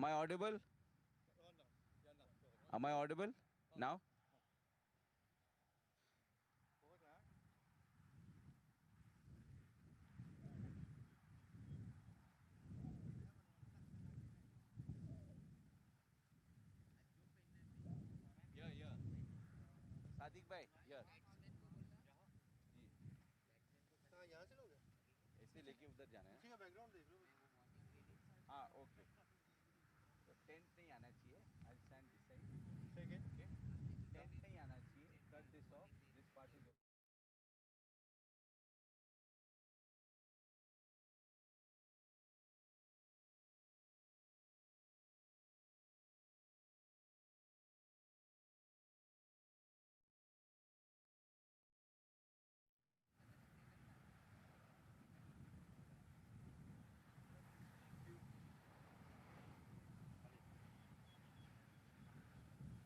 Am I audible? Am I audible now? Yeah, yeah. Sadiq bhai, yeah. जी हाँ यहाँ से लोगे ऐसे लेके उधर जाना है उसी का बैकग्राउंड देख लो हाँ ओके तो टेंट नहीं आना चाहिए I stand this side second okay tent नहीं आना चाहिए cut this of this part is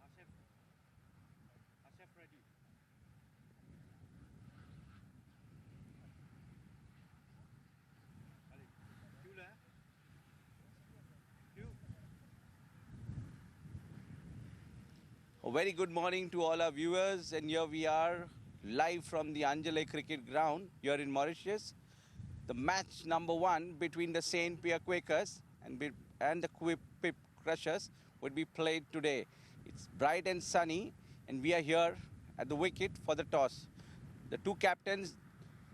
Asif Asif ready अरे क्यों लाया क्यों A very good morning to all our viewers, and here we are live from the Anjali Cricket Ground here in Mauritius. The match number 1 between the St Pierre Quakers and the Curepipe Crushers would be played today. It's bright and sunny, and we are here at the wicket for the toss. The two captains,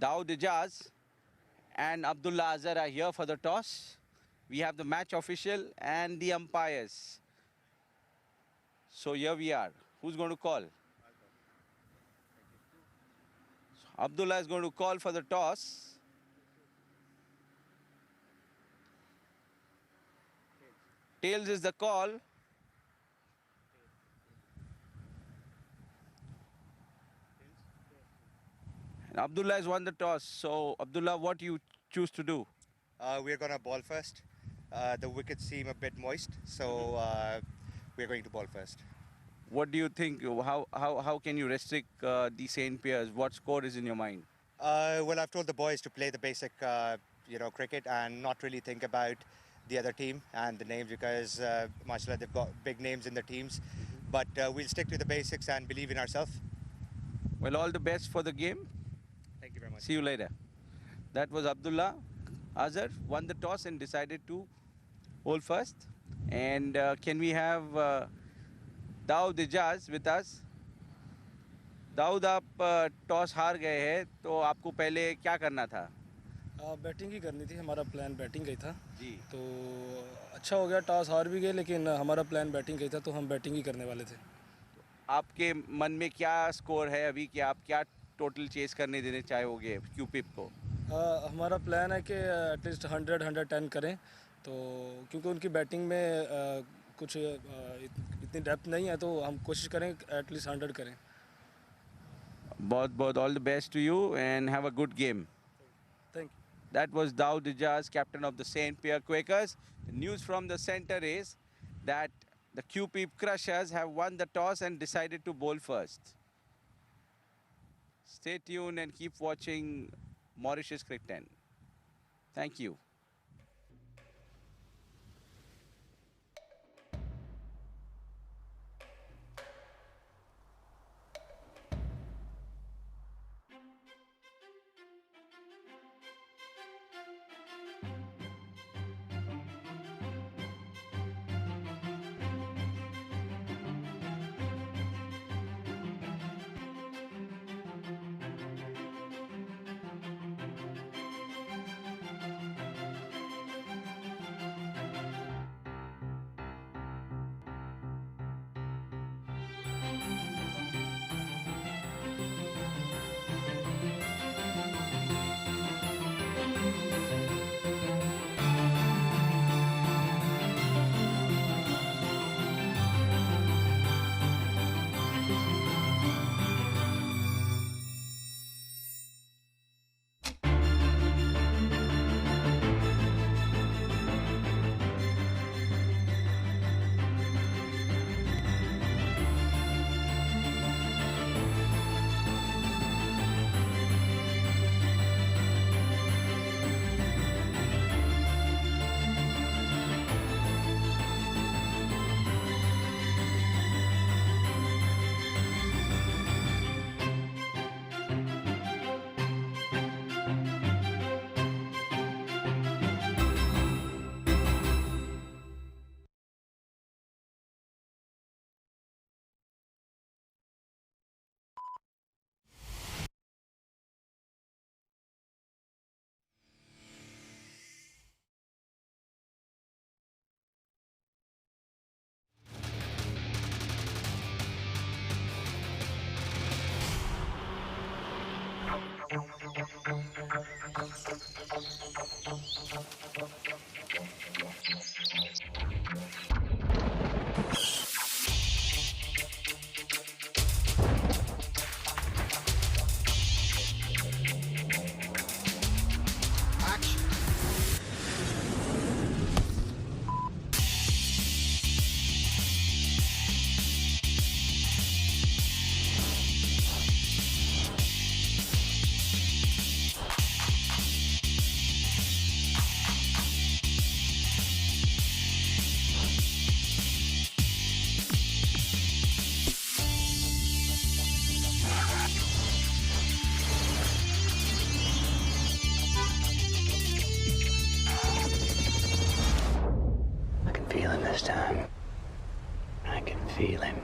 Daoud Ijaz and Abdullah Azhar, are here for the toss. We have the match official and the umpires. So here we are. Who's going to call? Abdullah is going to call for the toss. Tails is the call. And Abdullah has won the toss. So Abdullah, what do you choose to do? We're going to ball first. The wickets seem a bit moist, so we're going to ball first. What do you think? How can you restrict the St. Pierre's? What score is in your mind? Well, I've told the boys to play the basic, cricket and not really think about the other team and the names because, mashallah, they've got big names in their teams. But we'll stick to the basics and believe in ourselves. Well, all the best for the game. Thank you very much. See you later. That was Abdullah. Azhar won the toss and decided to bowl first. And can we have Daoud Ijaz with us Daoud आप toss हार गए हैं तो आपको पहले क्या करना था बैटिंग ही करनी थी हमारा प्लान बैटिंग का ही था जी तो अच्छा हो गया टॉस हार भी गए लेकिन हमारा प्लान बैटिंग का ही था तो हम बैटिंग ही करने वाले थे आपके मन में क्या स्कोर है अभी कि आप क्या टोटल चेस करने देने चाहोगे क्यूपिप को हमारा प्लान है कि एटलीस्ट 100-110 करें तो क्योंकि उनकी बैटिंग में कुछ इतनी डेप्थ नहीं है तो हम कोशिश करें एटलीस्ट 100 करें बहुत बहुत all the best to you and have a good game thank you That was Daoud Ijaz, captain of the St Pierre Quakers. The news from the center is that the Curepipe Crushers have won the toss and decided to bowl first. Stay tuned and keep watching Mauritius Cricket 10. Thank you. this time. I can feel him.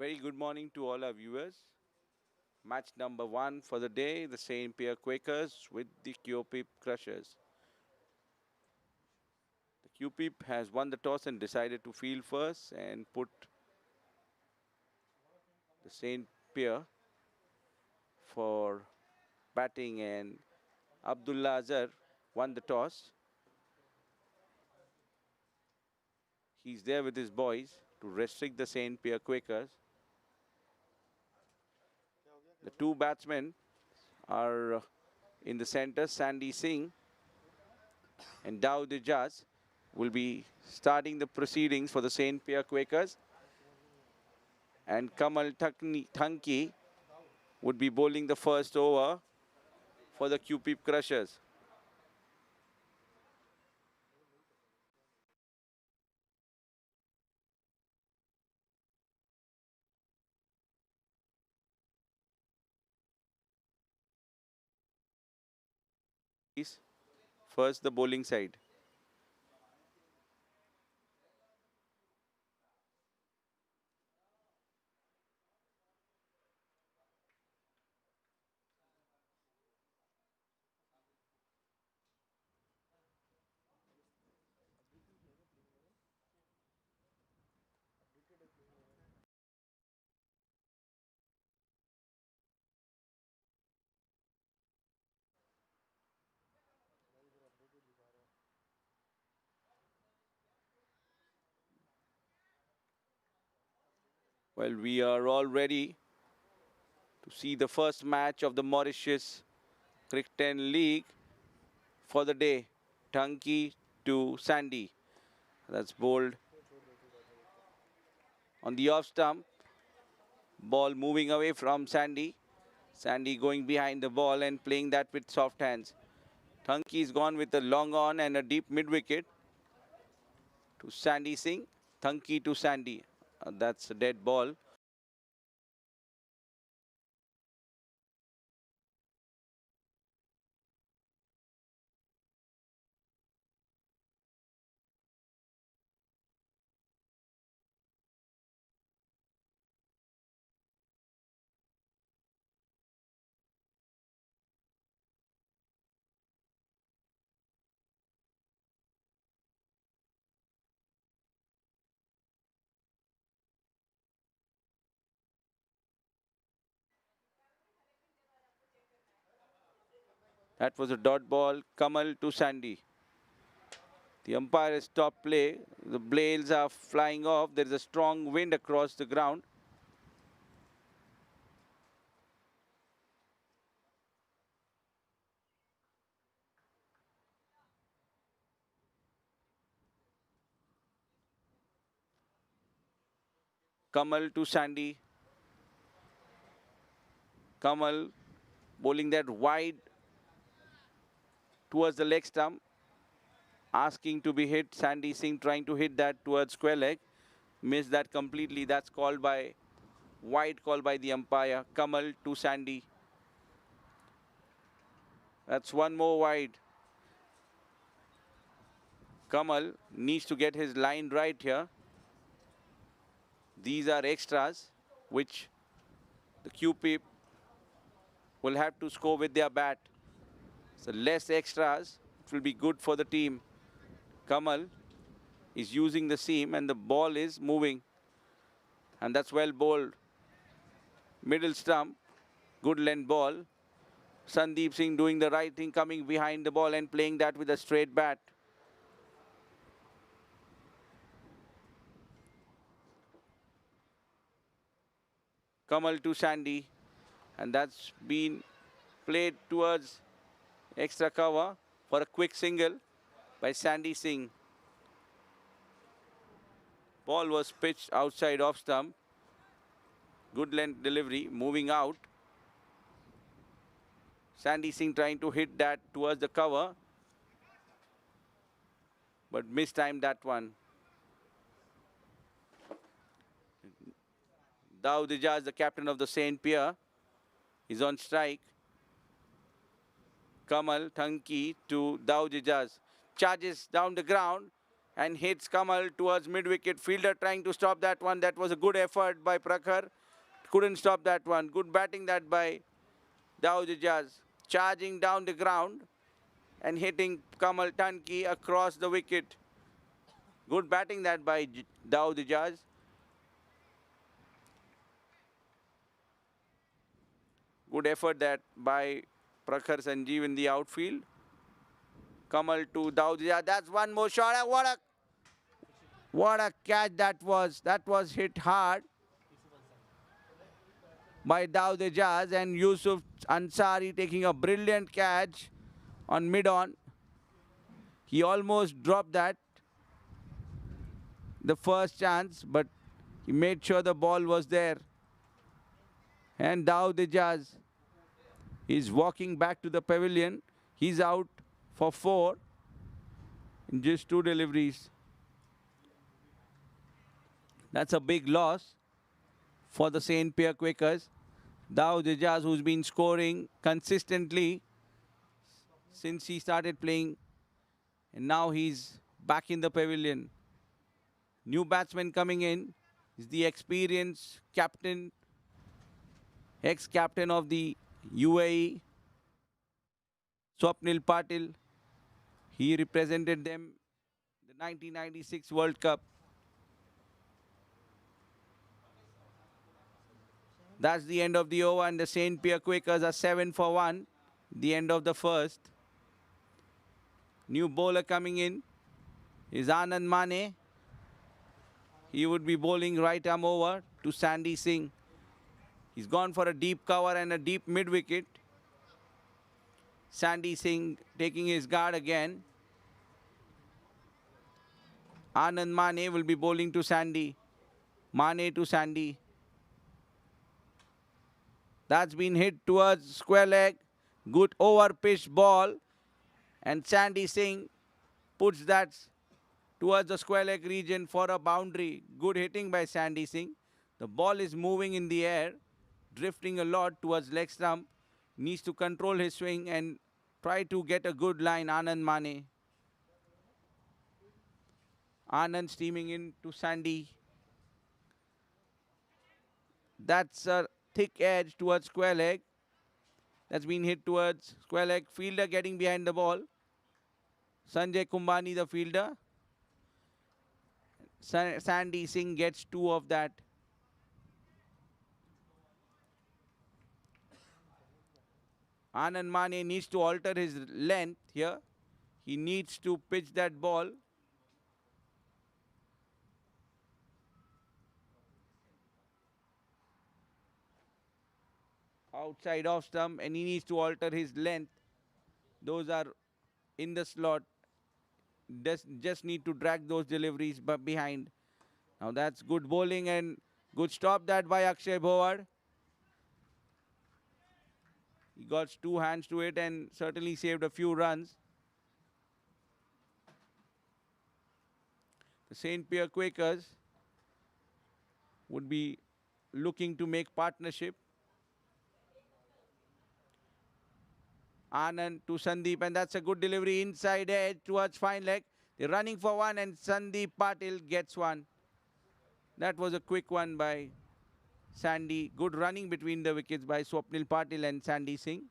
Very good morning to all our viewers. Match number 1 for the day, the St Pierre Quakers with the Curepipe Crushers. The Curepipe has won the toss and decided to field first and put the St Pierre for batting, and Abdullah Azhar won the toss. He's there with his boys. to restrict the St Pierre Quakers. The two batsmen are in the center. Sandy Singh and Daud Ijaz will be starting the proceedings for the St Pierre Quakers. And Kamal Thanki would be bowling the first over for the Curepipe Crushers. First, the bowling side. Well, we are all ready to see the first match of the Mauritius Cricket 10 League for the day. Thanki to Sandy. That's bowled on the off stump. Ball moving away from Sandy. Sandy going behind the ball and playing that with soft hands. Thanki's gone with a long on and a deep mid-wicket to Sandy Singh. Thanki to Sandy. That's a dead ball. That was a dot ball. Kamal to Sandy. The umpire has stopped play. The blades are flying off. There is a strong wind across the ground. Kamal to Sandy. Kamal bowling that wide towards the leg stump. Asking to be hit. Sandy Singh trying to hit that towards square leg. Missed that completely. That's called by wide call by the umpire. Kamal to Sandy. That's one more wide. Kamal needs to get his line right here. These are extras which the Curepipe will have to score with their bat. So less extras, it will be good for the team. Kamal is using the seam and the ball is moving. And that's well bowled. Middle stump, good length ball. Sandeep Singh doing the right thing, coming behind the ball and playing that with a straight bat. Kamal to Sandy, and that's been played towards extra cover for a quick single by Sandy Singh. Ball was pitched outside off stump. Good length delivery, moving out. Sandy Singh trying to hit that towards the cover, but mistimed that one. Daud Ijaz, the captain of the St Pierre, is on strike. Kamal Thanki to Daud Ijaz. Charges down the ground and hits Kamal towards mid-wicket. Fielder trying to stop that one. That was a good effort by Prakhar. Couldn't stop that one. Good batting that by Daud Ijaz. Charging down the ground and hitting Kamal Thanki across the wicket. Good batting that by Daud Ijaz. Good effort that by Prakhar Sanjeev in the outfield. Kamal to Daud Ijaz. That's one more shot. What a What a catch that was. That was hit hard by Daud Ejaz, and Yusuf Ansari taking a brilliant catch on mid-on. He almost dropped that, the first chance, but he made sure the ball was there. And Daud Ejaz is walking back to the pavilion. He's out for 4 in just 2 deliveries. That's a big loss for the St Pierre Quakers. Daud Ejaz, who's been scoring consistently since he started playing, and now he's back in the pavilion. New batsman coming in is the experienced captain, ex-captain of the UAE, Swapnil Patil. He represented them in the 1996 World Cup. That's the end of the over, and the St Pierre Quakers are 7 for 1. The end of the first. New bowler coming in is Anand Mane. He would be bowling right arm over to Sandy Singh. He's gone for a deep cover and a deep mid-wicket. Sandy Singh taking his guard again. Anand Mane will be bowling to Sandy. Mane to Sandy. That's been hit towards square leg. Good over-pitched ball. And Sandy Singh puts that towards the square leg region for a boundary. Good hitting by Sandy Singh. The ball is moving in the air, drifting a lot towards leg stump. Needs to control his swing and try to get a good line, Anand Mane. Anand steaming in to Sandy. That's a thick edge towards square leg. That's been hit towards square leg. Fielder getting behind the ball. Sanjay Kumbani, the fielder. Sandy Singh gets 2 of that. Anand Mane needs to alter his length here. He needs to pitch that ball. Outside off stump, and he needs to alter his length. Those are in the slot. Just need to drag those deliveries behind. Now that's good bowling and good stop that by Akshay Bhowar. He got 2 hands to it and certainly saved a few runs. The St Pierre Quakers would be looking to make partnership. Anand to Sandeep, and that's a good delivery inside edge towards fine leg. They're running for 1 and Sandeep Patil gets 1. That was a quick one by Sandy. Good running between the wickets by Swapnil Patil and Sandy Singh.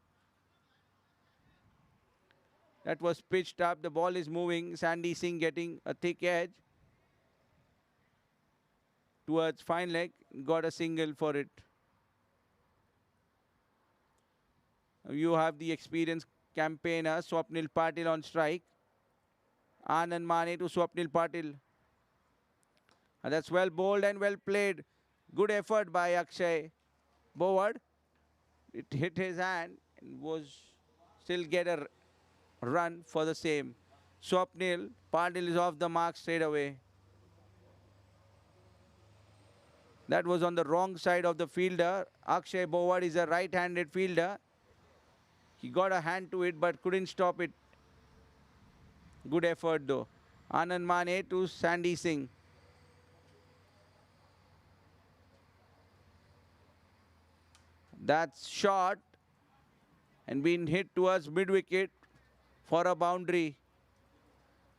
That was pitched up. The ball is moving. Sandy Singh getting a thick edge towards fine leg. Got a single for it. You have the experienced campaigner, Swapnil Patil on strike. Anand Mane to Swapnil Patil. And that's well bowled and well played. Good effort by Akshay Bhowar. It hit his hand and was still get a run for the same. Swapnil Patil is off the mark straight away. That was on the wrong side of the fielder. Akshay Bhowar is a right-handed fielder. He got a hand to it but couldn't stop it. Good effort though. Anand Mane to Sandy Singh. That's short and been hit towards mid-wicket for a boundary.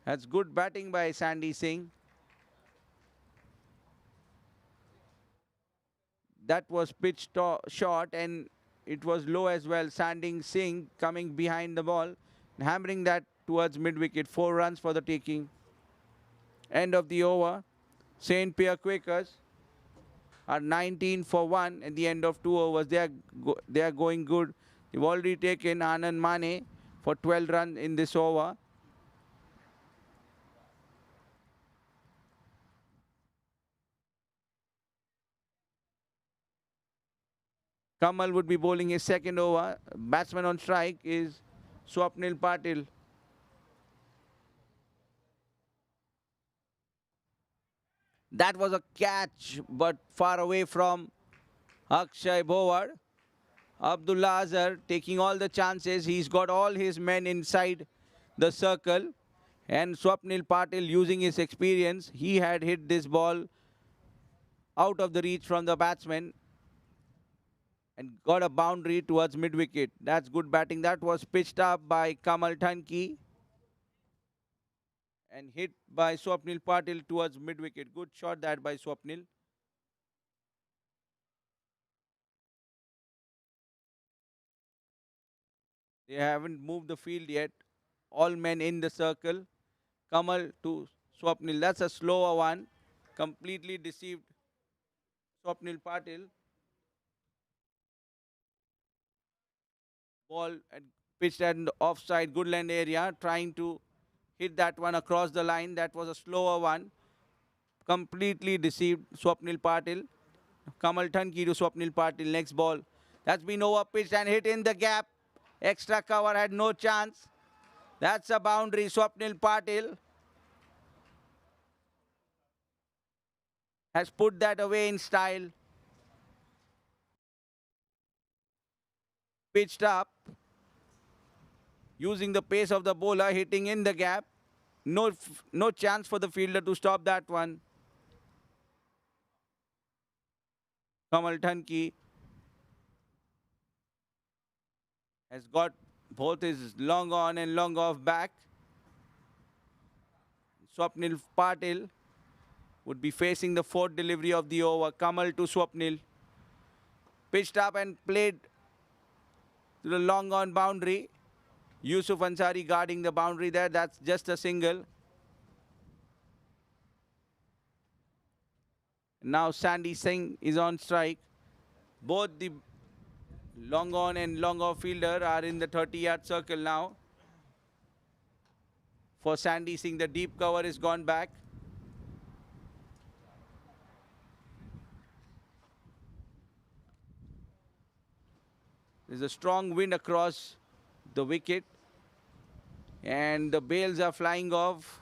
That's good batting by Sandy Singh. That was pitched short and it was low as well. Sandy Singh coming behind the ball, hammering that towards mid-wicket. 4 runs for the taking. End of the over. St Pierre Quakers are 19 for 1 at the end of 2 overs. They are going good. They've already taken Anand Mane for 12 runs in this over. Kamal would be bowling his second over. Batsman on strike is Swapnil Patil. That was a catch, but far away from Akshay Bhowar. Abdullah Azhar taking all the chances. He's got all his men inside the circle. And Swapnil Patil, using his experience, he had hit this ball out of the reach from the batsman and got a boundary towards mid-wicket. That's good batting. That was pitched up by Kamal Thanki and hit by Swapnil Patil towards mid-wicket. Good shot that by Swapnil. They haven't moved the field yet. All men in the circle. Kamal to Swapnil. That's a slower one. Completely deceived Swapnil Patil. Ball pitched at the offside good land area. Trying to hit that one across the line. That was a slower one. Completely deceived Swapnil Patil. Kamal Thanki to Swapnil Patil. Next ball. That's been over pitched and hit in the gap. Extra cover had no chance. That's a boundary. Swapnil Patil has put that away in style. Pitched up. Using the pace of the bowler, hitting in the gap. No chance for the fielder to stop that one. Kamal Thanki has got both his long on and long off back. Swapnil Patil would be facing the fourth delivery of the over. Kamal to Swapnil. Pitched up and played to the long on boundary. Yusuf Ansari guarding the boundary there. That's just a single. Now Sandy Singh is on strike. Both the long on and long off fielder are in the 30-yard circle now. For Sandy Singh, the deep cover is gone back. There's a strong wind across the wicket and the bails are flying off.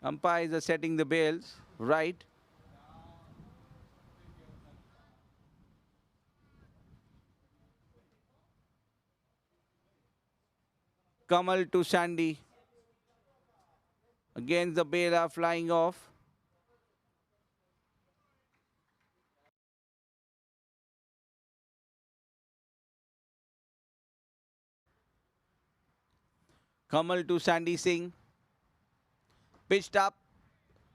Umpires are setting the bails right. Kamal to Sandy. Again, the bail are flying off. Kamal to Sandy Singh. Pitched up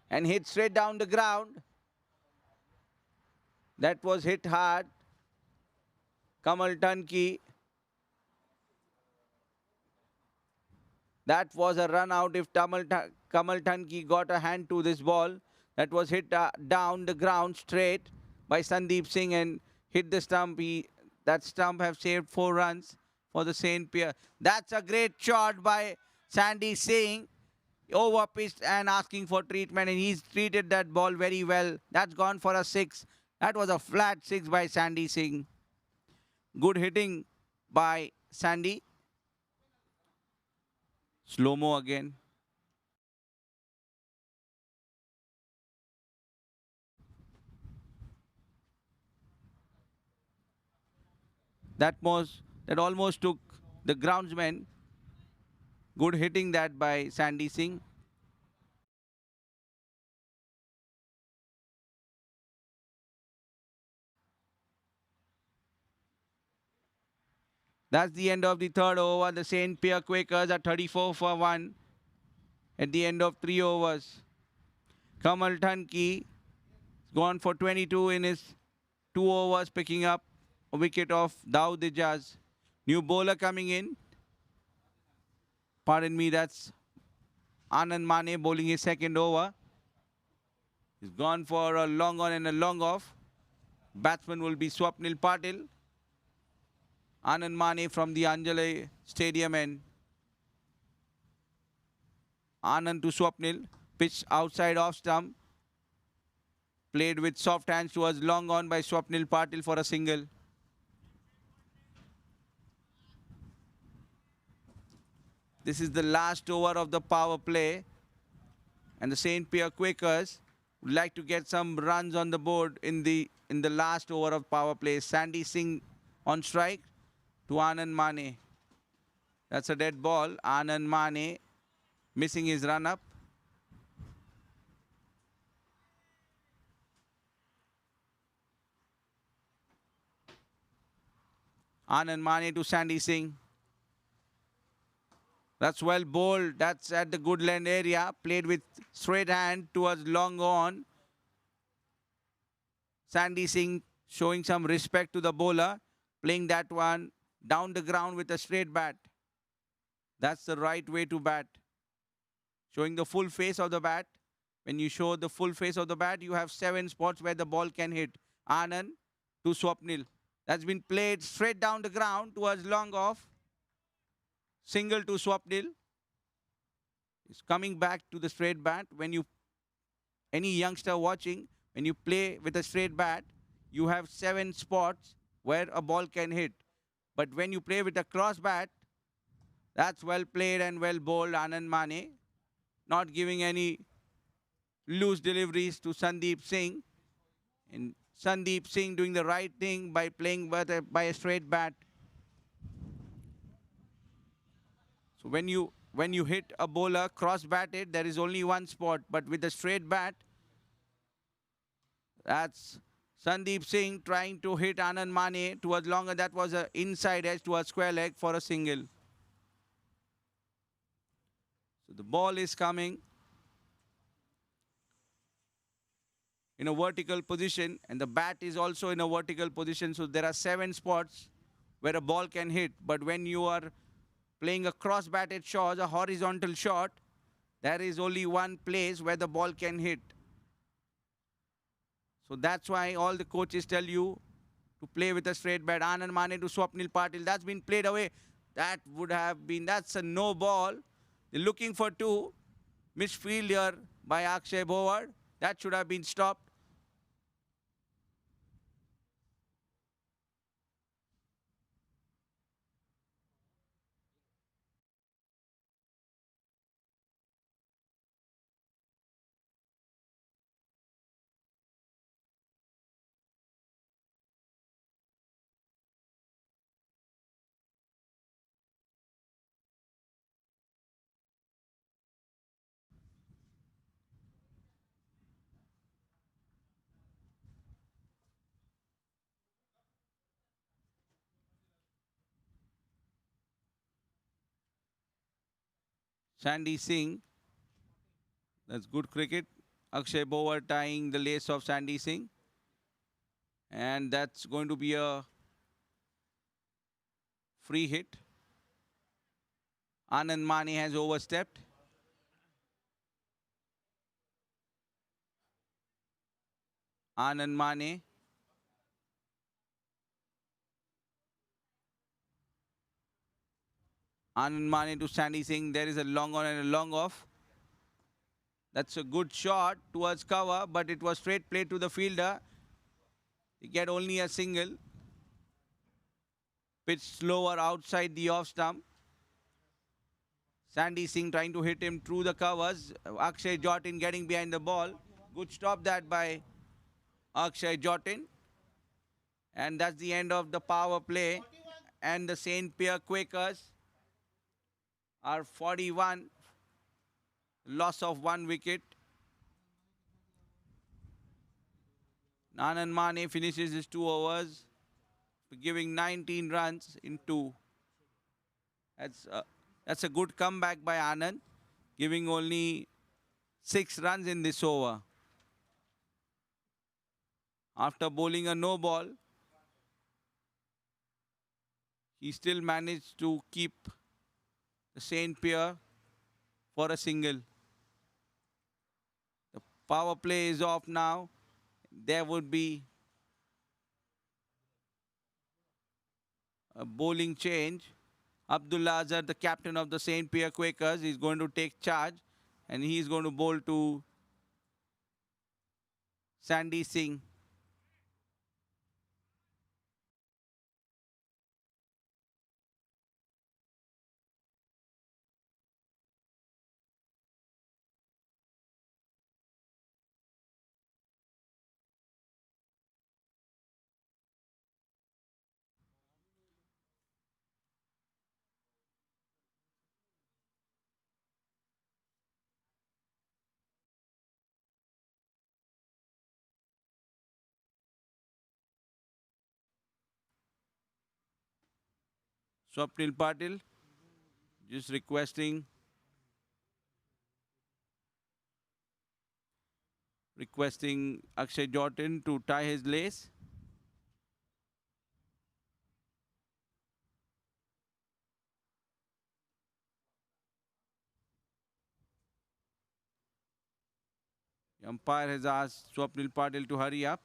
and hit straight down the ground. That was hit hard. Kamal Thanki. That was a run out if Kamal Thanki got a hand to this ball. That was hit down the ground straight by Sandeep Singh and hit the stump. That stump have saved 4 runs for the St Pierre. That's a great shot by Sandy Singh. Over pitched and asking for treatment, and he's treated that ball very well. That's gone for a 6. That was a flat 6 by Sandy Singh. Good hitting by Sandy. Slow-mo again. That almost took the groundsman. Good hitting that by Sandy Singh. That's the end of the third over. The St Pierre Quakers are 34 for 1 at the end of 3 overs. Kamal Thanki gone for 22 in his 2 overs, picking up a wicket of Dawood Ijaz. New bowler coming in. Pardon me, that's Anand Mane bowling his second over. He's gone for a long on and a long off. Batsman will be Swapnil Patil. Anand Mane from the Anjali Stadium and Anand to Swapnil. Pitch outside off stump. Played with soft hands towards long on by Swapnil Patil for a single. This is the last over of the power play. And the St Pierre Quakers would like to get some runs on the board in the last over of power play. Sandy Singh on strike to Anand Mane. That's a dead ball. Anand Mane missing his run up. Anand Mane to Sandy Singh. That's well bowled. That's at the good length area. Played with straight hand towards long on. Sandy Singh showing some respect to the bowler. Playing that one down the ground with a straight bat. That's the right way to bat. Showing the full face of the bat. When you show the full face of the bat, you have 7 spots where the ball can hit. Anand to Swapnil. That's been played straight down the ground towards long off. Single to Swapnil. He's coming back to the straight bat. When you, any youngster watching, when you play with a straight bat, you have 7 spots where a ball can hit. But when you play with a cross bat, that's well played and well bowled, Anand Mane. Not giving any loose deliveries to Sandeep Singh. And Sandeep Singh doing the right thing by playing by a straight bat. So when you hit a bowler cross-batted, there is only one spot. But with a straight bat, that's Sandeep Singh trying to hit Anand Mane towards longer. That was an inside edge towards square leg for a single. So the ball is coming in a vertical position, and the bat is also in a vertical position. So there are 7 spots where a ball can hit. But when you are playing a cross-batted shot, a horizontal shot, there is only one place where the ball can hit. So that's why all the coaches tell you to play with a straight bat. Anand Mane to Swapnil Patil. That's been played away. That would have been, that's a no ball. They're looking for 2. Misfield here by Akshay Bhowar. That should have been stopped. Sandy Singh. That's good cricket. Akshay Bhowar tying the lace of Sandy Singh. And that's going to be a free hit. Anand Mane has overstepped. Anand Mane. Anand Mane to Sandy Singh. There is a long on and a long off. That's a good shot towards cover, but it was straight play to the fielder. He get only a single. Pitch slower outside the off stump. Sandy Singh trying to hit him through the covers. Akshay Jotin getting behind the ball. Good stop that by Akshay Jotin. And that's the end of the power play. And the St Pierre Quakers are 41. Loss of 1 wicket. Anand Mane finishes his 2 overs, giving 19 runs in 2. That's a good comeback by Anand, giving only 6 runs in this over. After bowling a no ball, he still managed to keep the St Pierre for a single. The power play is off now. There would be a bowling change. Abdullah Azhar, the captain of the St Pierre Quakers, is going to take charge, and he is going to bowl to Sandy Singh. Swapnil Patil just requesting Akshay Jordan to tie his lace. The umpire has asked Swapnil Patil to hurry up.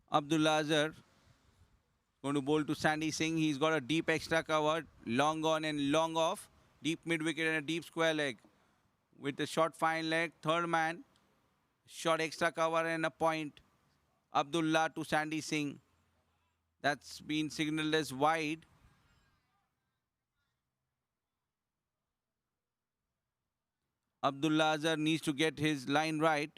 Abdullah Azhar going to bowl to Sandy Singh. He's got a deep extra cover, long on and long off, deep mid wicket and a deep square leg. With a short fine leg, third man, short extra cover and a point. Abdullah to Sandy Singh. That's been signaled as wide. Abdullah Azhar needs to get his line right.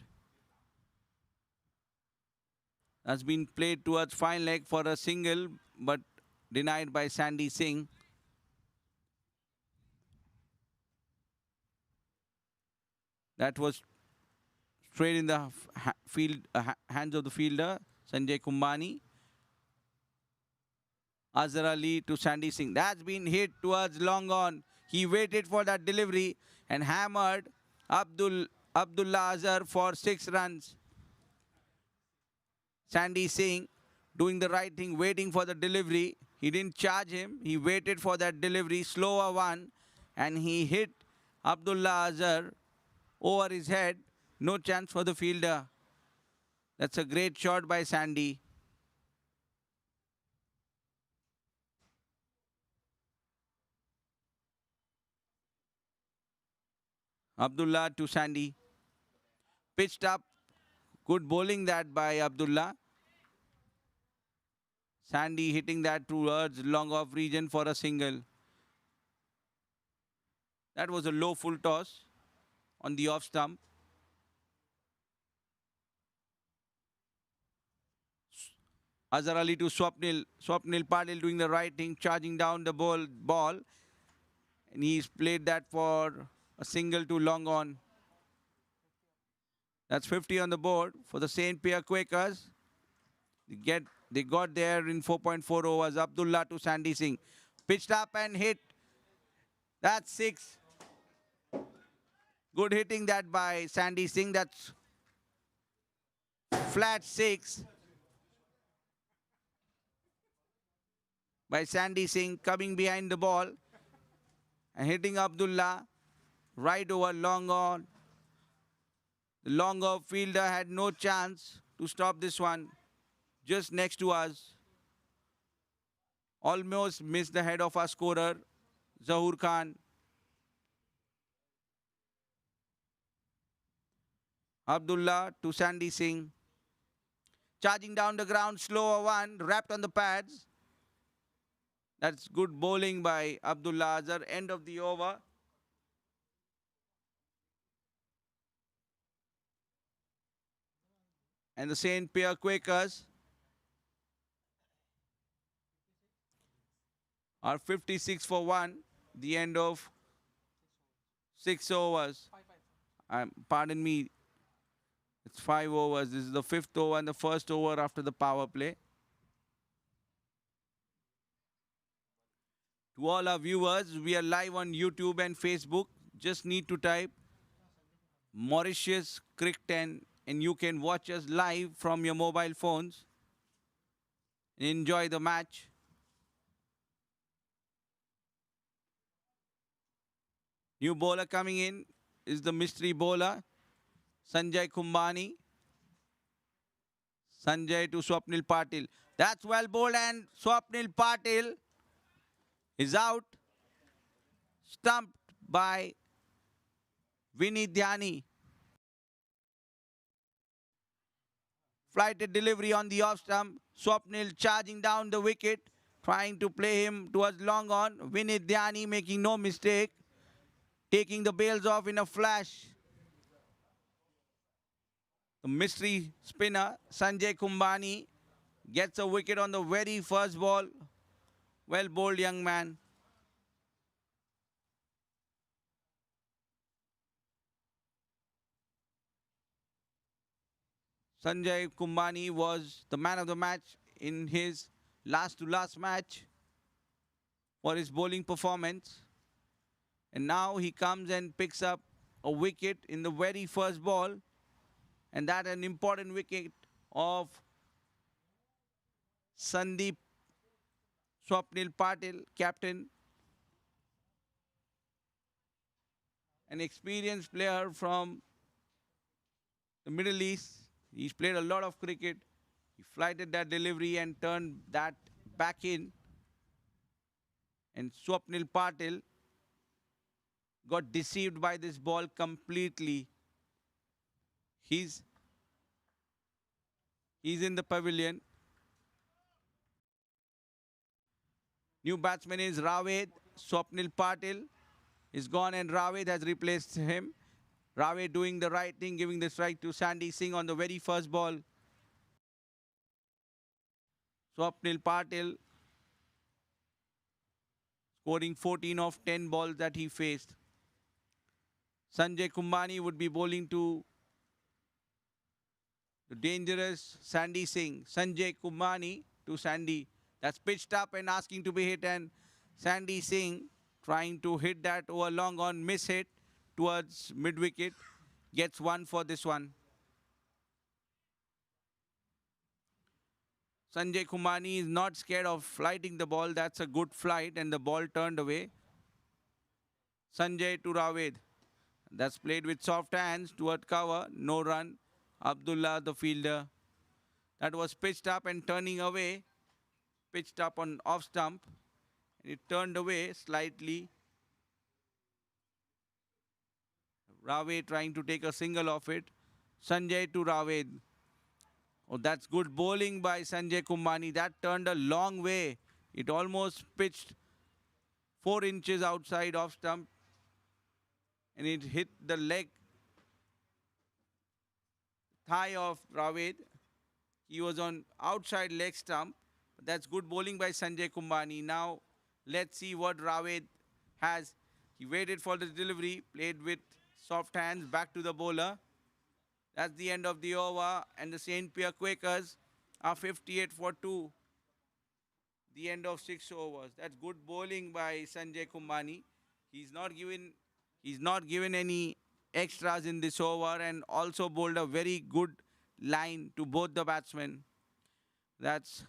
Has been played towards fine leg for a single, but denied by Sandy Singh. That was straight in the hands of the fielder, Sanjay Kumbani. Azhar Ali to Sandy Singh. That's been hit towards long on. He waited for that delivery and hammered Abdullah Azhar for 6 runs. Sandy Singh doing the right thing, waiting for the delivery. He didn't charge him. He waited for that delivery, slower one, and he hit Abdullah Azhar over his head. No chance for the fielder. That's a great shot by Sandy. Abdullah to Sandy. Pitched up. Good bowling that by Abdullah. Sandy hitting that towards long off region for a single. That was a low full toss on the off stump. Azhar Ali to Swapnil. Swapnil Patil doing the right thing, charging down the ball. And he's played that for a single to long on. That's 50 on the board for the St Pierre Quakers. They got there in 4.4 overs. Abdullah to Sandy Singh. Pitched up and hit. That's 6. Good hitting that by Sandy Singh. That's flat 6 by Sandy Singh, coming behind the ball and hitting Abdullah right over long on. The long off fielder had no chance to stop this one. Just next to us. Almost missed the head of our scorer, Zahoor Khan. Abdullah to Sandy Singh. Charging down the ground, slower one, wrapped on the pads. That's good bowling by Abdullah Azhar. End of the over. And the St Pierre Quakers are 56 for 1. The end of 6 overs. Pardon me. It's 5 overs. This is the 5th over and the first over after the power play. To all our viewers, we are live on YouTube and Facebook. Just need to type Mauritius Cricket 10 and you can watch us live from your mobile phones. Enjoy the match. New bowler coming in is the mystery bowler, Sanjay Kumbani. Sanjay to Swapnil Patil. That's well bowled and Swapnil Patil is out. Stumped by Vinny Dhyani. Flighted delivery on the off stump. Swapnil charging down the wicket, trying to play him towards long on. Vinny Dhyani making no mistake, taking the bails off in a flash. The mystery spinner, Sanjay Kumbani, gets a wicket on the very first ball. Well bowled, young man. Sanjay Kumbani was the man of the match in his last match for his bowling performance. And now he comes and picks up a wicket in the very first ball. And that an important wicket of Sandeep Swapnil Patil, captain. An experienced player from the Middle East. He's played a lot of cricket. He flighted that delivery and turned that back in. And Swapnil Patil got deceived by this ball completely. He's in the pavilion. New batsman is Raved. Swapnil Patil is gone and Raved has replaced him. Raved doing the right thing, giving the strike to Sandy Singh on the very first ball. Swapnil Patil scoring 14 of 10 balls that he faced. Sanjay Kumbani would be bowling to the dangerous Sandy Singh. Sanjay Kumbani to Sandy. That's pitched up and asking to be hit, and Sandy Singh trying to hit that over long on, miss hit towards mid-wicket. Gets one for this one. Sanjay Kumbani is not scared of flighting the ball. That's a good flight and the ball turned away. Sanjay to Raved. That's played with soft hands toward cover. No run. Abdullah, the fielder. That was pitched up and turning away. Pitched up on off stump. And it turned away slightly. Raved trying to take a single off it. Sanjay to Raved. Oh, that's good bowling by Sanjay Kumbani. That turned a long way. It almost pitched 4 inches outside off stump. And it hit the thigh of Raved. He was on outside leg stump. That's good bowling by Sanjay Kumbani. Now, let's see what Raved has. He waited for the delivery, played with soft hands, back to the bowler. That's the end of the over, and the St Pierre Quakers are 58 for 2. The end of 6 overs. That's good bowling by Sanjay Kumbani. He's not given any extras in this over, and also bowled a very good line to both the batsmen. That's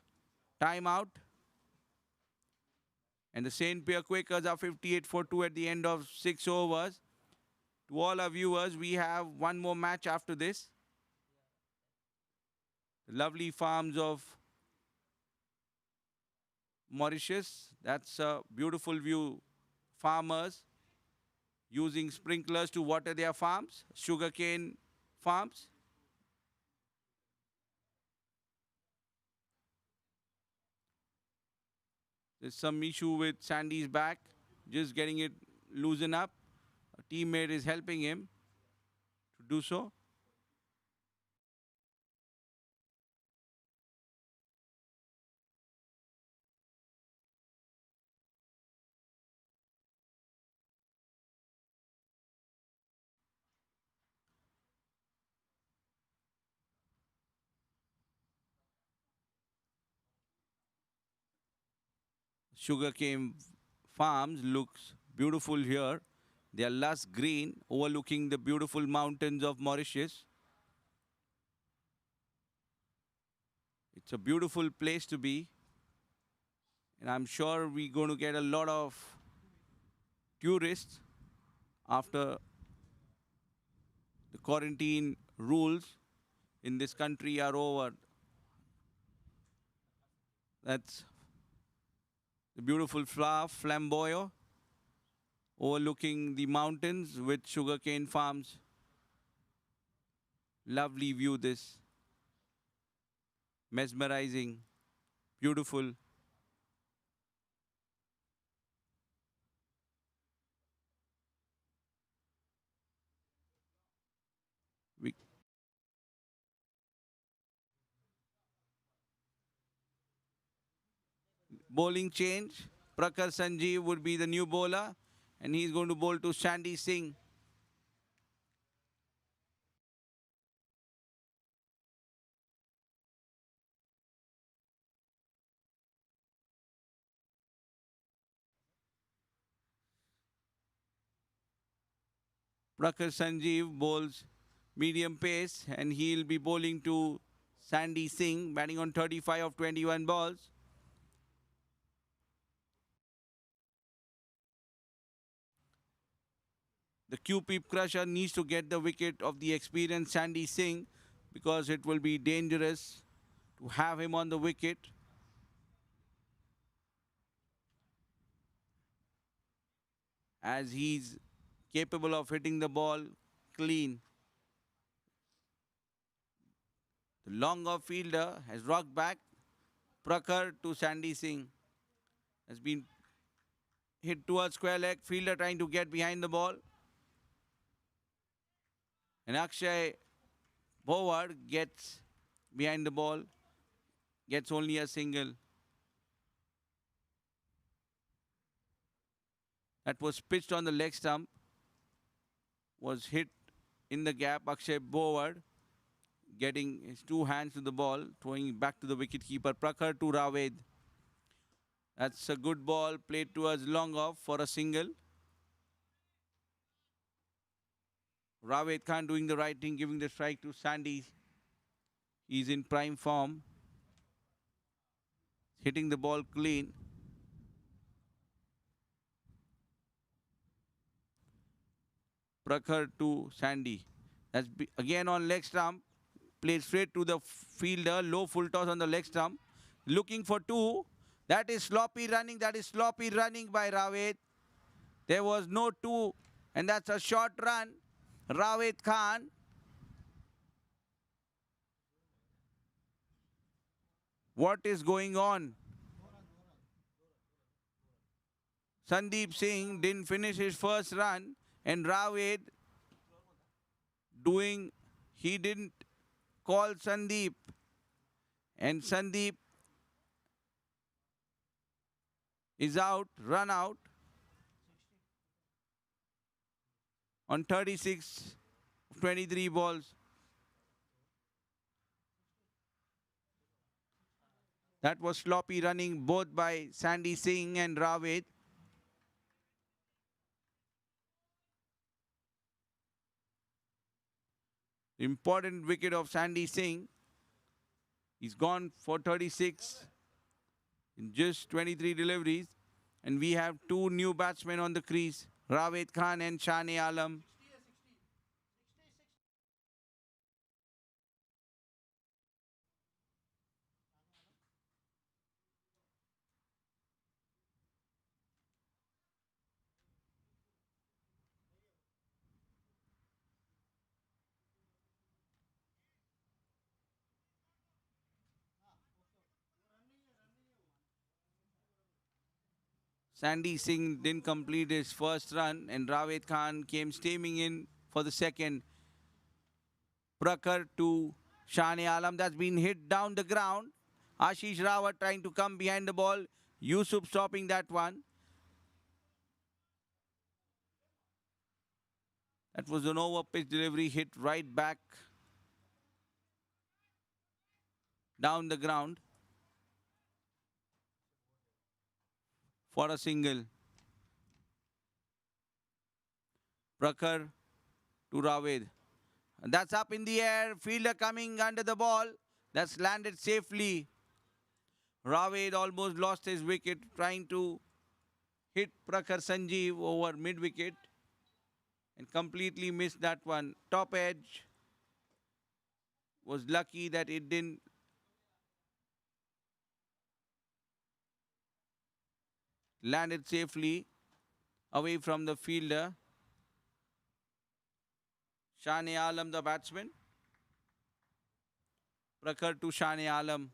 time out. And the St Pierre Quakers are 58 for 2 at the end of 6 overs. To all our viewers, we have one more match after this. The lovely farms of Mauritius. That's a beautiful view. Farmers using sprinklers to water their farms, sugarcane farms. There's some issue with Sandy's back, just getting it loosened up. A teammate is helping him to do so. Sugarcane farms looks beautiful here. They are lush green, overlooking the beautiful mountains of Mauritius. It's a beautiful place to be. And I'm sure we're going to get a lot of tourists after quarantine rules in this country are over. That's the beautiful flower, flamboyant, overlooking the mountains with sugarcane farms. Lovely view this. Mesmerizing, beautiful. We Bowling change. Prakhar Sanjeev would be the new bowler, and he's going to bowl to Shandy Singh. Prakhar Sanjeev bowls medium pace, and he'll be bowling to Sandy Singh, batting on 35 of 21 balls. The Curepipe Crusher needs to get the wicket of the experienced Sandy Singh because it will be dangerous to have him on the wicket. As he's capable of hitting the ball clean. The longer fielder has rocked back. Prakhar to Sandy Singh has been hit towards square leg. Fielder trying to get behind the ball. And Akshay Boward gets behind the ball, gets only a single. That was pitched on the leg stump, was hit in the gap. Akshay Boward getting his two hands to the ball, throwing it back to the wicketkeeper. Prakhar to Raved. That's a good ball played towards long off for a single. Raved Khan doing the right thing, giving the strike to Sandy. He's in prime form. Hitting the ball clean. Prakhar to Sandy. That's again on leg stump. Played straight to the fielder. Low full toss on the leg stump. Looking for two. That is sloppy running. That is sloppy running by Raved. There was no two. And that's a short run. Raved Khan. What is going on? Sandeep Singh didn't finish his first run, and Raved he didn't call Sandeep, and Sandeep is out, run out on 36 of 23 balls. That was sloppy running both by Sandy Singh and Raved. Important wicket of Sandy Singh. He's gone for 36 in just 23 deliveries. And we have two new batsmen on the crease, Raved Khan and Shane Alam. Sandy Singh didn't complete his first run, and Raved Khan came steaming in for the second. Prakhar to Shane Alam. That's been hit down the ground. Ashish Rawat trying to come behind the ball. Yusuf stopping that one. That was an over-pitch delivery, hit right back down the ground for a single. Prakhar to Raved. And that's up in the air. Fielder coming under the ball. That's landed safely. Raved almost lost his wicket trying to hit Prakhar Sanjeev over mid-wicket. and completely missed that one. Top edge. Was lucky that it didn't land it safely away from the fielder. Shane Alam, the batsman. Prakhar to Shane Alam.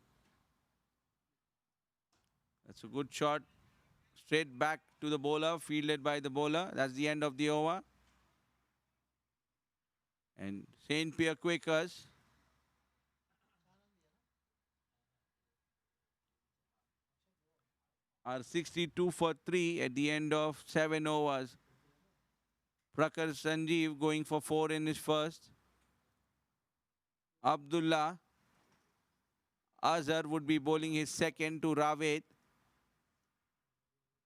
That's a good shot. Straight back to the bowler, fielded by the bowler. That's the end of the over. And St Pierre Quakers are 62 for 3 at the end of 7 overs. Prakhar Sanjeev going for 4 in his first. Abdullah Azhar would be bowling his second to Raved.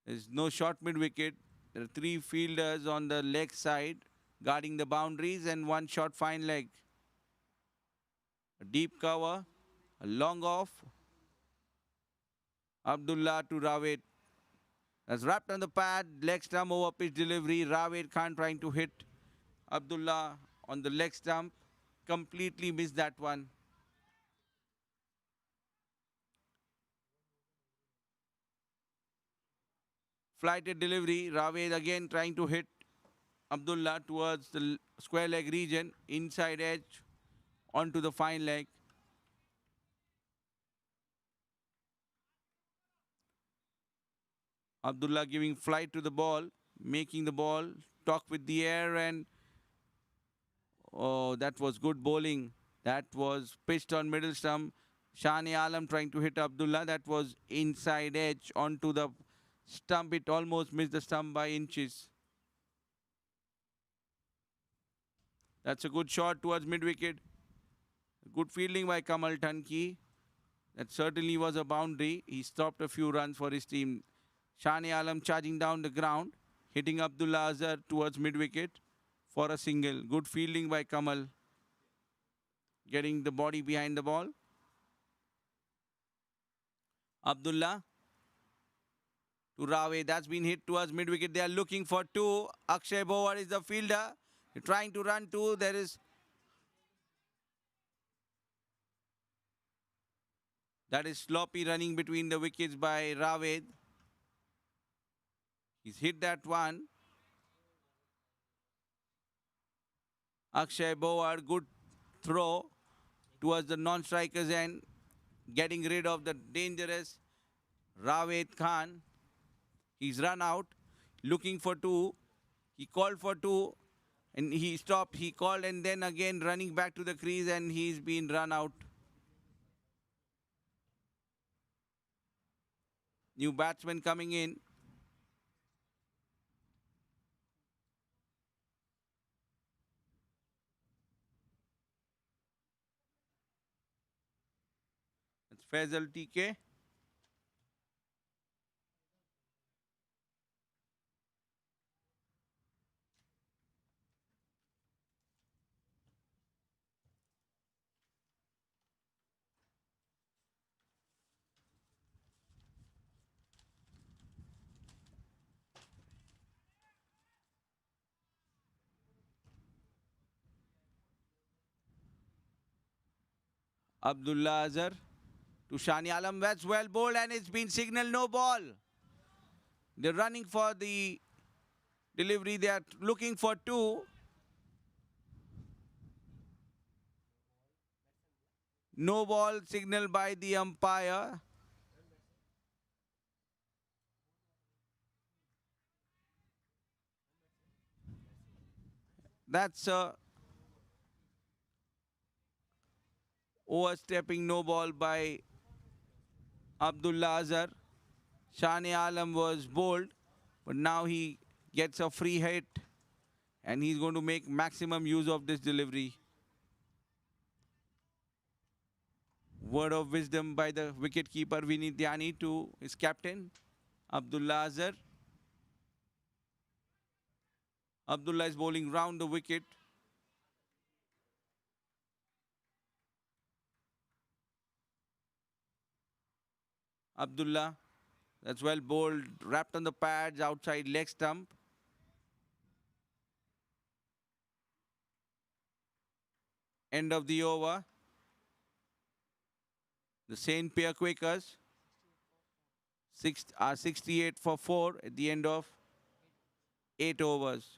There's no short mid-wicket. There are 3 fielders on the leg side guarding the boundaries and 1 short fine leg. A deep cover, a long off. Abdullah to Raved. That's wrapped on the pad, leg stump over pitch delivery. Raved Khan trying to hit Abdullah on the leg stump. Completely missed that one. Flighted delivery. Raved again trying to hit Abdullah towards the square leg region. Inside edge onto the fine leg. Abdullah giving flight to the ball, making the ball talk with the air, and oh, that was good bowling. That was pitched on middle stump. Shane Alam trying to hit Abdullah. That was inside edge onto the stump. It almost missed the stump by inches. That's a good shot towards mid-wicket. Good fielding by Kamal Tanki. That certainly was a boundary. He stopped a few runs for his team. Shane Alam charging down the ground, hitting Abdullah Azhar towards mid-wicket for a single. Good fielding by Kamal. Getting the body behind the ball. Abdullah to Rave. That's been hit towards mid-wicket. They are looking for 2. Akshay Bowar is the fielder. They're trying to run 2. There is... That is sloppy running between the wickets by Raved. He's hit that one. Akshay Bowar, good throw towards the non-strikers end, getting rid of the dangerous Raved Khan. He's run out, looking for 2. He called for 2 and he stopped. He called and then again running back to the crease and he's been run out. New batsman coming in. It's Faisal TK. Abdullah Azhar to Shani Alam. That's well bowled and it's been signaled no ball. They're running for the delivery. They are looking for 2. No ball signaled by the umpire. That's a overstepping no ball by Abdullah Azhar. Shane Alam was bowled, but now he gets a free hit and he's going to make maximum use of this delivery. Word of wisdom by the wicketkeeper Vinit Dhyani to his captain, Abdullah Azhar. Abdullah is bowling round the wicket. Abdullah, that's well bowled, wrapped on the pads, outside leg stump. End of the over. The St Pierre Quakers 68 for 4 at the end of 8 overs.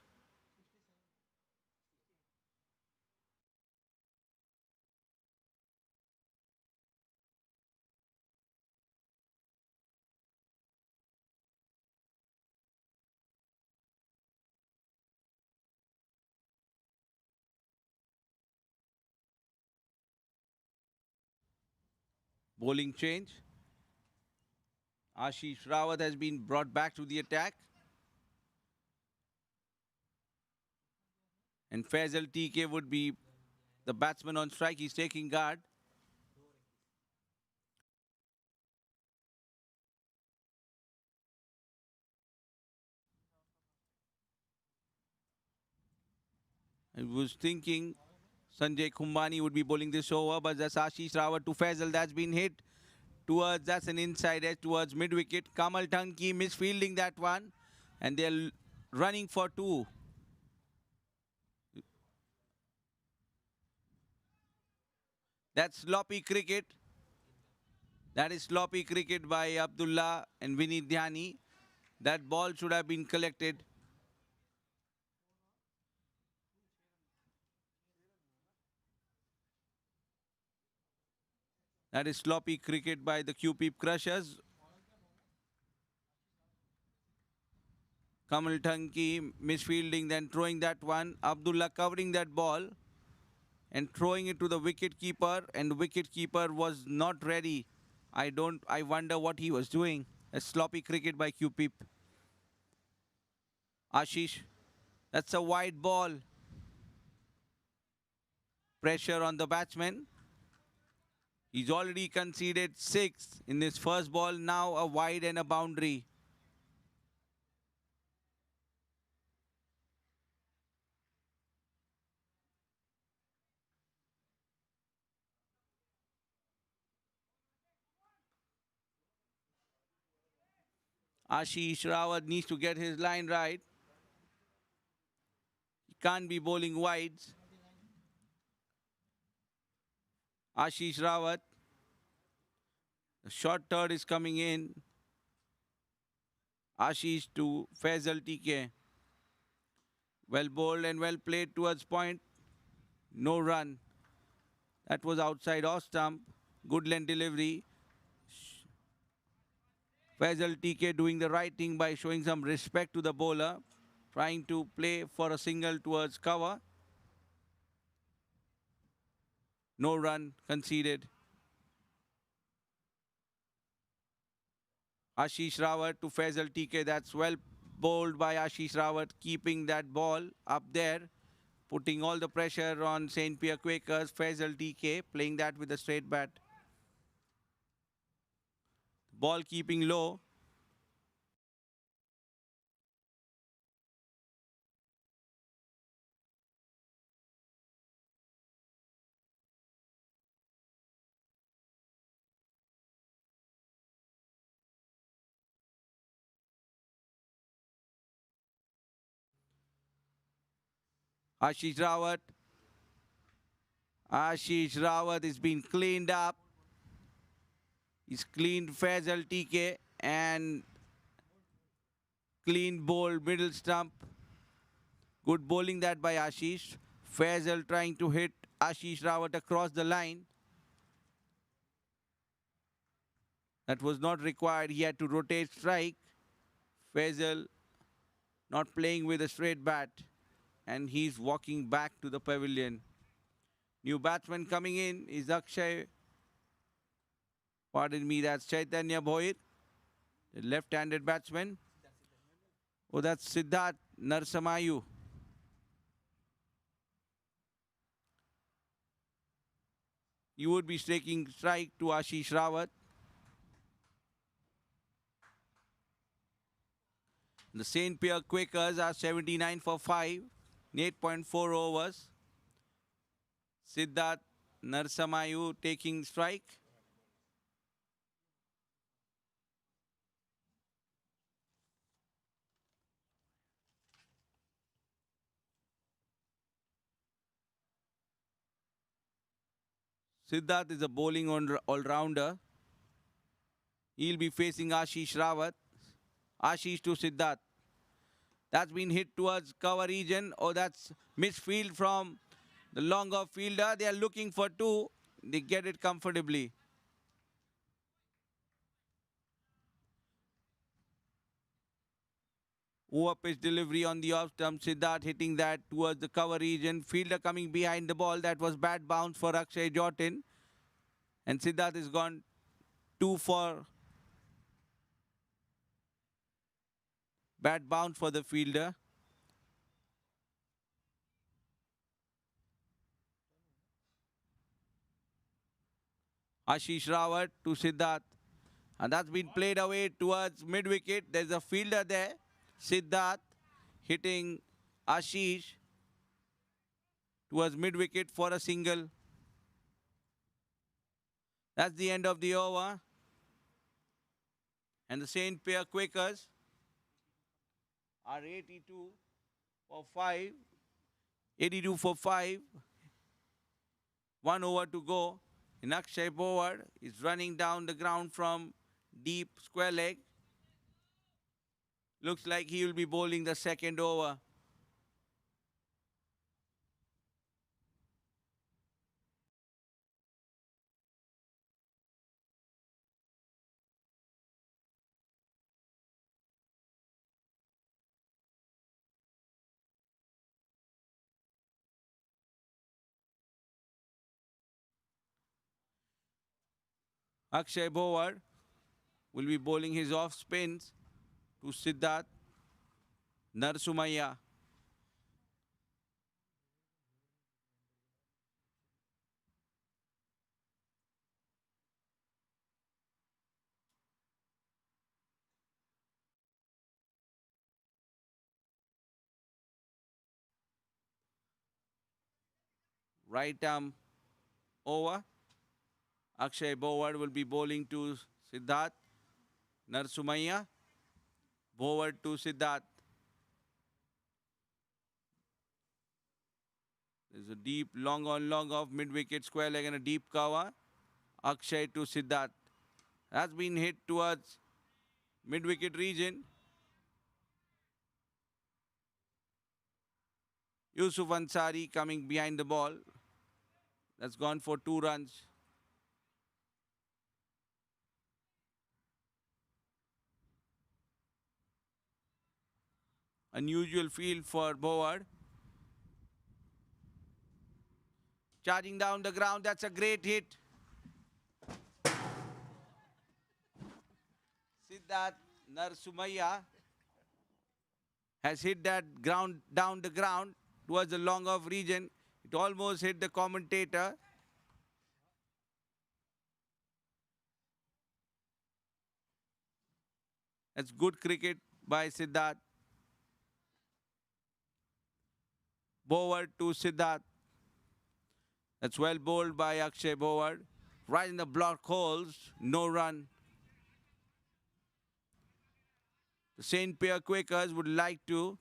Bowling change. Ashish Rawat has been brought back to the attack. And Faisal TK would be the batsman on strike. He's taking guard. I was thinking Sanjay Kumbani would be bowling this over, but that's Ashish Rawat to Faisal. That's been hit towards, that's an inside edge towards mid-wicket. Kamal Tanki misfielding that one. And they're running for 2. That's sloppy cricket. That is sloppy cricket by Abdullah and Vinit Dhyani. That ball should have been collected. That is sloppy cricket by the Curepipe Crushers. Kamal Tanki misfielding, then throwing that one. Abdullah covering that ball and throwing it to the wicket keeper, and the wicket keeper was not ready. I wonder what he was doing. A sloppy cricket by Curepipe. Ashish, that's a wide ball. Pressure on the batsman. He's already conceded 6 in his first ball. Now a wide and a boundary. Ashish Rawat needs to get his line right. He can't be bowling wides. Ashish Rawat. The short third is coming in. Ashish to Faisal TK. Well bowled and well played towards point. No run. That was outside off stump. Good length delivery. Faisal TK doing the right thing by showing some respect to the bowler. Trying to play for a single towards cover. No run conceded. Ashish Rawat to Faisal TK. That's well bowled by Ashish Rawat, keeping that ball up there, putting all the pressure on St Pierre Quakers. Faisal TK playing that with a straight bat. Ball keeping low. Ashish Rawat. Ashish Rawat is being cleaned up. He's cleaned Faisal TK and clean bowl middle stump. Good bowling that by Ashish. Faisal trying to hit Ashish Rawat across the line. That was not required. He had to rotate strike. Faisal not playing with a straight bat. And he's walking back to the pavilion. New batsman coming in is Akshay. Pardon me, that's Chaitanya Bhoir, the left-handed batsman. Oh, that's Siddharth Narsamayu. You would be taking strike to Ashish Rawat. The St Pierre Quakers are 79 for 5 in 8.4 overs. Siddharth Narsamayu taking strike. Siddharth is a bowling all-rounder. He'll be facing Ashish Rawat. Ashish to Siddharth. That's been hit towards cover region. Oh, that's misfield from the long off fielder. They are looking for two. They get it comfortably. Over pitch delivery on the off stump. Siddharth hitting that towards the cover region. Fielder coming behind the ball. That was bad bounce for Akshay Jortin. And Siddharth has gone 2 for bad bounce for the fielder. Ashish Rawat to Siddharth. And that's been played away towards mid-wicket. There's a fielder there. Siddharth hitting Ashish towards mid-wicket for a single. That's the end of the over. And the St Pierre Quakers are 82 for 5. 82 for 5. 1 over to go. And Akshay Bowar is running down the ground from deep square leg. Looks like he will be bowling the second over. Akshay Bowar will be bowling his off spins to Siddharth Narsumaya. Right arm over. Akshay Bowar will be bowling to Siddharth Narsumaya. Bowar to Siddharth. There's a deep long on long off mid-wicket square leg and a deep cover. Akshay to Siddharth. That's been hit towards mid-wicket region. Yusuf Ansari coming behind the ball. That's gone for 2 runs. Unusual field for Bowar. Charging down the ground, that's a great hit. Siddharth Narsumaya has hit that ground down the ground towards the long off region. It almost hit the commentator. That's good cricket by Siddharth. Bowar to Siddharth. That's well bowled by Akshay Bowar. Right in the block holes, no run. The St Pierre Quakers would like to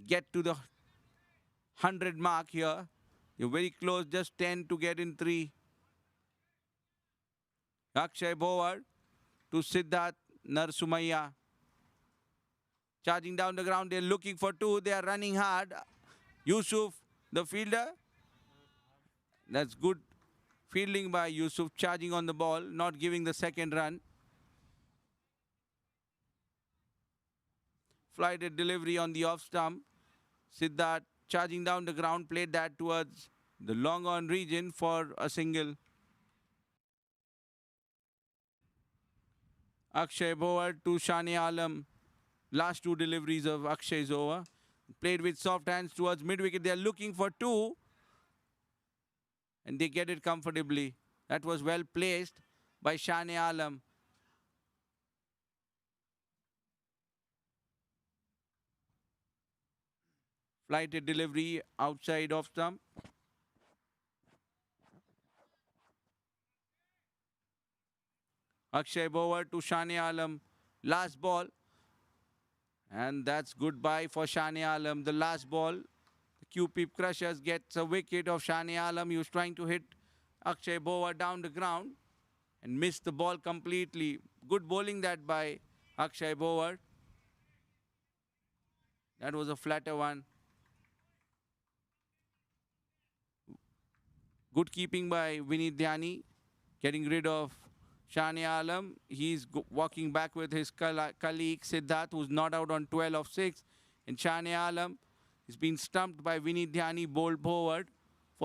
get to the 100 mark here. You're very close, just 10 to get in 3. Akshay Bowar to Siddharth Narsumaya. Charging down the ground, they're looking for 2. They are running hard. Yusuf, the fielder. That's good fielding by Yusuf, charging on the ball, not giving the second run. Flighted delivery on the off stump. Siddharth charging down the ground, played that towards the long on region for a single. Akshay Bowar to Shane Alam. Last 2 deliveries of Akshay's over. Played with soft hands towards mid-wicket. They are looking for 2. And they get it comfortably. That was well placed by Shane Alam. Flighted delivery outside off stump. Akshay Bowar to Shane Alam. Last ball. And that's goodbye for Shane Alam. The last ball. The Curepipe Crushers gets a wicket of Shane Alam. He was trying to hit Akshay Bova down the ground and missed the ball completely. Good bowling that by Akshay Bova. That was a flatter one. Good keeping by Vinit Dhyani, getting rid of Shane Alam. He's walking back with his colleague Siddharth, who's not out on 12 of 6. And Shane Alam is being stumped by Vinit Dhyani, bowled forward.